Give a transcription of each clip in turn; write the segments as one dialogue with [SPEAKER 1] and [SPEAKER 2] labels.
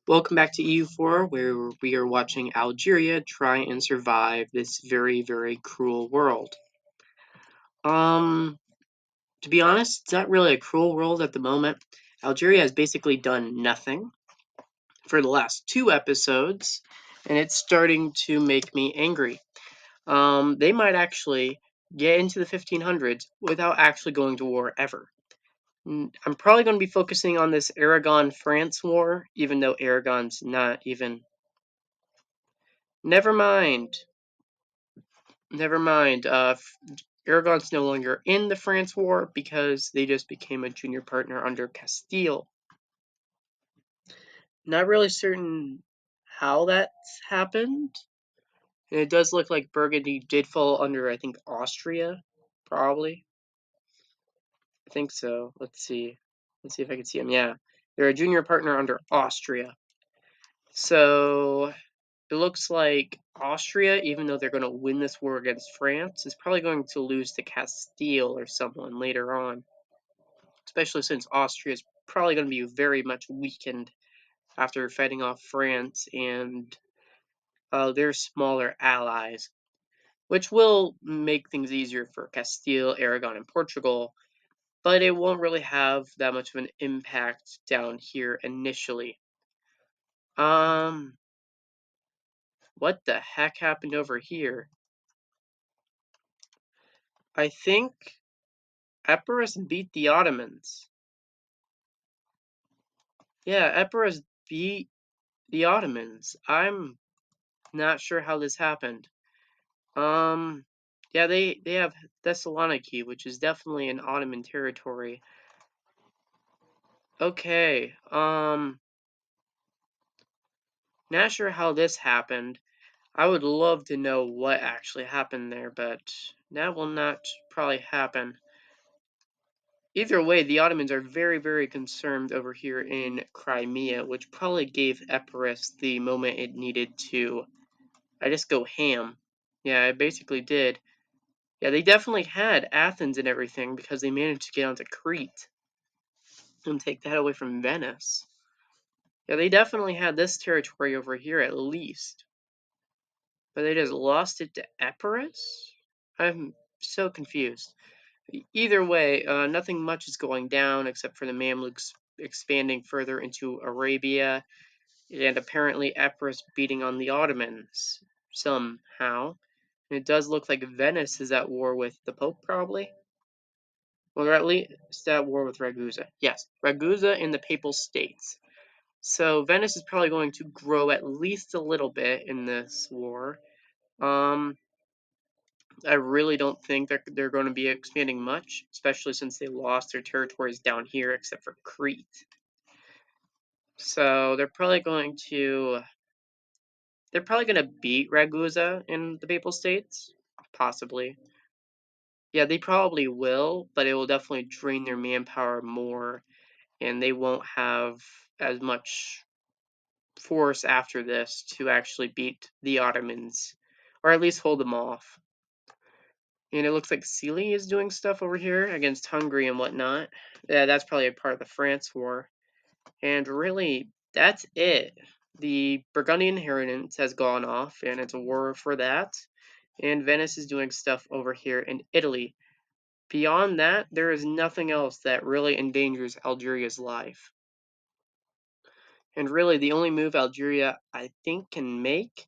[SPEAKER 1] Welcome back to EU4, where we are watching Algeria try and survive this very, very cruel world. Um, to be honest, it's not really a cruel world at the moment. Algeria has basically done nothing for the last two episodes, and it's starting to make me angry. They might actually get into the 1500s without actually going to war ever. I'm probably going to be focusing on this Aragon-France war, even though Aragon's not even. Never mind. Never mind. Aragon's no longer in the France War because they just became a junior partner under Castile. Not really certain how that's happened. And it does look like Burgundy did fall under, I think, Austria, probably. I think so. Let's see. Let's see if I can see them. Yeah, they're a junior partner under Austria. So it looks like Austria, even though they're going to win this war against France, is probably going to lose to Castile or someone later on. Especially since Austria is probably going to be very much weakened after fighting off France and their smaller allies, which will make things easier for Castile, Aragon, and Portugal, but it won't really have that much of an impact down here initially. What the heck happened over here? I think Epirus beat the Ottomans. Yeah, Epirus beat the Ottomans. I'm not sure how this happened. Yeah, they have Thessaloniki, which is definitely an Ottoman territory. Okay, not sure how this happened. I would love to know what actually happened there, but that will not probably happen. Either way, the Ottomans are very, very concerned over here in Crimea, which probably gave Epirus the moment it needed to, I just go ham. Yeah, it basically did. Yeah, they definitely had Athens and everything because they managed to get onto Crete and take that away from Venice. Yeah, they definitely had this territory over here at least. But they just lost it to Epirus? I'm so confused. Either way, nothing much is going down except for the Mamluks expanding further into Arabia, and apparently Epirus beating on the Ottomans somehow. And it does look like Venice is at war with the Pope, probably. Well, or at least at war with Ragusa. Yes, Ragusa and the Papal States. So Venice is probably going to grow at least a little bit in this war. Um, I really don't think that they're going to be expanding much, especially since they lost their territories down here except for Crete. So they're probably going to beat Ragusa in the Papal States, possibly. Yeah, they probably will, but it will definitely drain their manpower more, and they won't have as much force after this to actually beat the Ottomans, or at least hold them off. And it looks like Sealy is doing stuff over here against Hungary and whatnot. Yeah, that's probably a part of the France War. And really, that's it. The Burgundian inheritance has gone off, and it's a war for that. And Venice is doing stuff over here in Italy. Beyond that, there is nothing else that really endangers Algeria's life. And really, the only move Algeria, I think, can make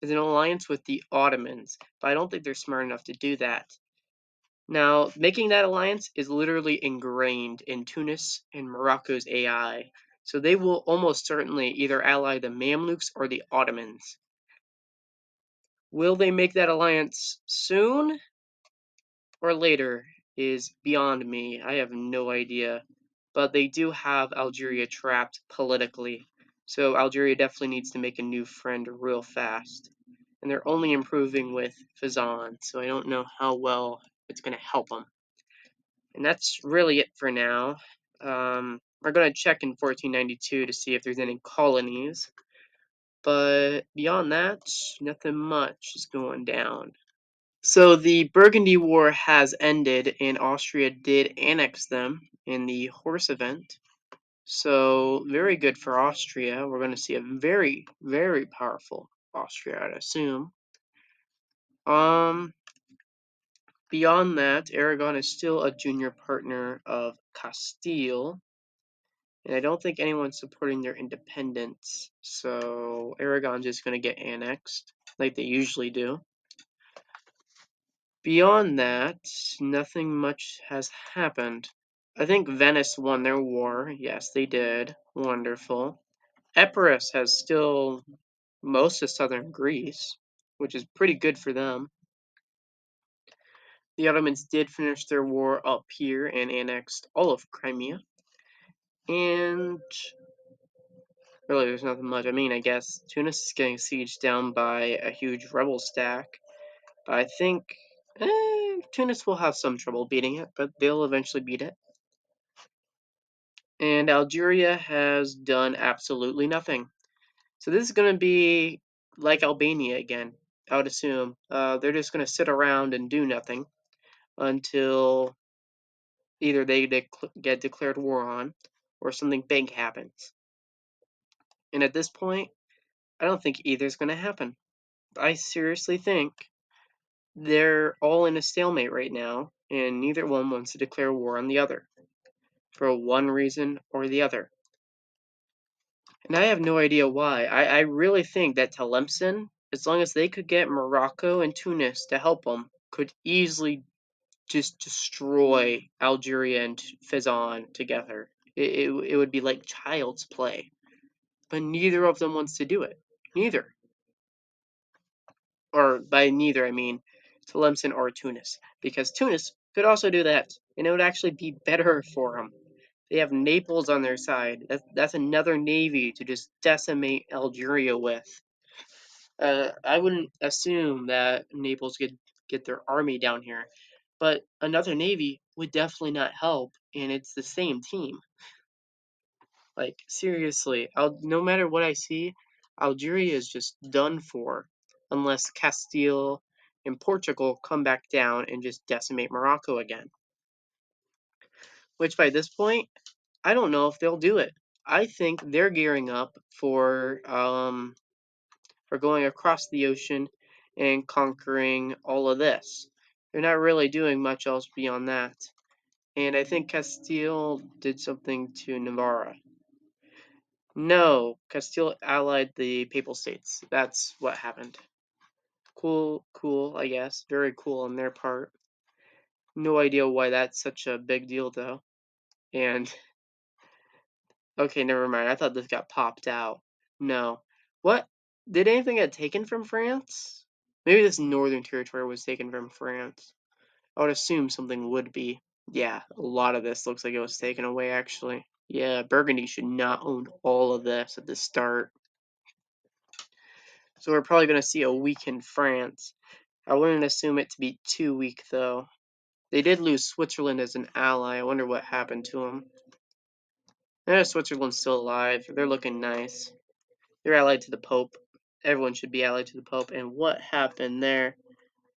[SPEAKER 1] is an alliance with the Ottomans, but I don't think they're smart enough to do that. Now, making that alliance is literally ingrained in Tunis and Morocco's AI, so they will almost certainly either ally the Mamluks or the Ottomans. Will they make that alliance soon or later is beyond me. I have no idea. But they do have Algeria trapped politically, so Algeria definitely needs to make a new friend real fast. And they're only improving with Fazan, so I don't know how well it's going to help them. And that's really it for now. We're going to check in 1492 to see if there's any colonies. But beyond that, nothing much is going down. So the Burgundy War has ended, and Austria did annex them in the Horse event. So very good for Austria. We're going to see a very, very powerful Austria, I'd assume. Beyond that, Aragon is still a junior partner of Castile, and I don't think anyone's supporting their independence. So Aragon's just going to get annexed, like they usually do. Beyond that, nothing much has happened. I think Venice won their war. Yes, they did. Wonderful. Epirus has still most of southern Greece, which is pretty good for them. The Ottomans did finish their war up here and annexed all of Crimea. And really, there's nothing much. I mean, I guess Tunis is getting sieged down by a huge rebel stack. But I think Tunis will have some trouble beating it, but they'll eventually beat it. And Algeria has done absolutely nothing. So this is going to be like Albania again, I would assume. They're just going to sit around and do nothing until either they get declared war on or something big happens. And at this point, I don't think either is going to happen. I seriously think they're all in a stalemate right now, and neither one wants to declare war on the other for one reason or the other. And I have no idea why. I really think that Tlemcen, as long as they could get Morocco and Tunis to help them, could easily just destroy Algeria and Fezzan together. It would be like child's play. But neither of them wants to do it. Neither. Or by neither, I mean Tlemcen or Tunis. Because Tunis could also do that, and it would actually be better for them. They have Naples on their side. That's another navy to just decimate Algeria with. I wouldn't assume that Naples could get their army down here, but another navy would definitely not help, and it's the same team. Like seriously, no matter what I see, Algeria is just done for, unless Castile and Portugal come back down and just decimate Morocco again. Which by this point, I don't know if they'll do it. I think they're gearing up for going across the ocean and conquering all of this. They're not really doing much else beyond that. And I think Castile did something to Navarra. No, Castile allied the Papal States. That's what happened. Cool, I guess. Very cool on their part. No idea why that's such a big deal, though. And, okay, never mind. I thought this got popped out. No. What? Did anything get taken from France? Maybe this northern territory was taken from France. I would assume something would be. Yeah, a lot of this looks like it was taken away, actually. Yeah, Burgundy should not own all of this at the start. So we're probably going to see a weakened France. I wouldn't assume it to be too weak, though. They did lose Switzerland as an ally. I wonder what happened to them. Switzerland's still alive. They're looking nice. They're allied to the Pope. Everyone should be allied to the Pope. And what happened there?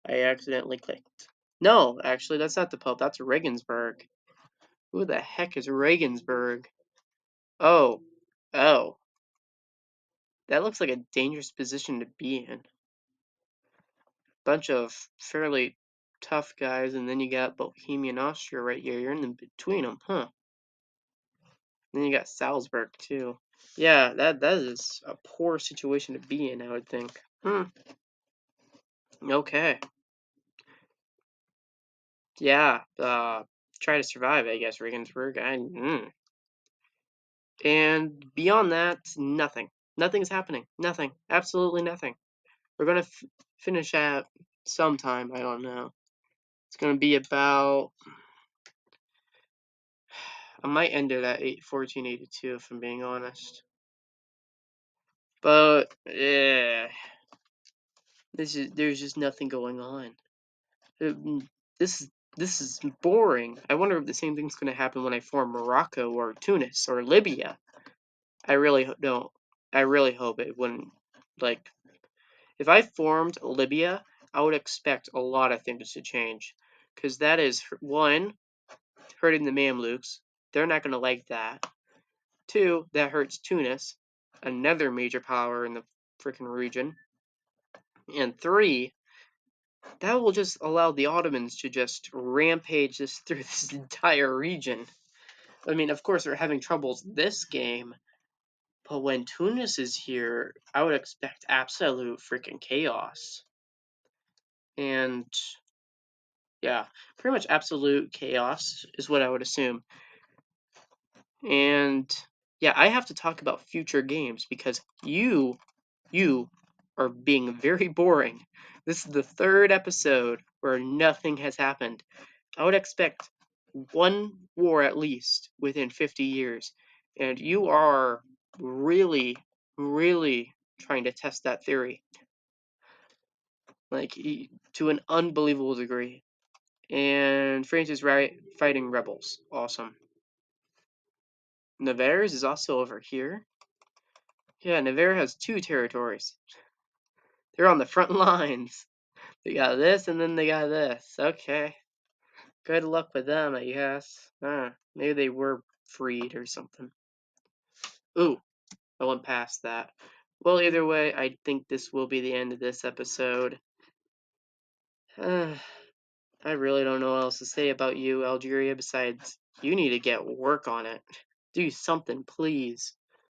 [SPEAKER 1] I accidentally clicked. No, actually, that's not the Pope. That's Regensburg. Who the heck is Regensburg? Oh. Oh. That looks like a dangerous position to be in. Bunch of fairly tough guys, and then you got Bohemian Austria right here. You're in between them, huh? Then you got Salzburg too. Yeah, that is a poor situation to be in, I would think. Okay. Yeah. Try to survive, I guess, Regensburg. And beyond that, nothing. Nothing's happening. Nothing. Absolutely nothing. We're gonna finish at sometime. I don't know. It's gonna be about. I might end it at 1482 if I'm being honest. But yeah, there's just nothing going on. This is boring. I wonder if the same thing's gonna happen when I form Morocco or Tunis or Libya. I really don't. I really hope it wouldn't. Like, if I formed Libya, I would expect a lot of things to change, because that is one hurting the Mamluks. They're not gonna like that. 2, that hurts Tunis, another major power in the freaking region. And 3, that will just allow the Ottomans to just rampage this through this entire region. I mean, of course, they're having troubles this game, but when Tunis is here, I would expect absolute freaking chaos. And yeah, pretty much absolute chaos is what I would assume. And yeah, I have to talk about future games because you are being very boring. This is the third episode where nothing has happened. I would expect one war at least within 50 years. And you are really, really trying to test that theory. Like, to an unbelievable degree. And France is fighting rebels. Awesome. Nevers is also over here. Yeah, Nevers has 2 territories. They're on the front lines. They got this and then they got this. Okay. Good luck with them, I guess. Maybe they were freed or something. Ooh, I went past that. Well, either way, I think this will be the end of this episode. I really don't know what else to say about you, Algeria, besides you need to get work on it. Do something, please.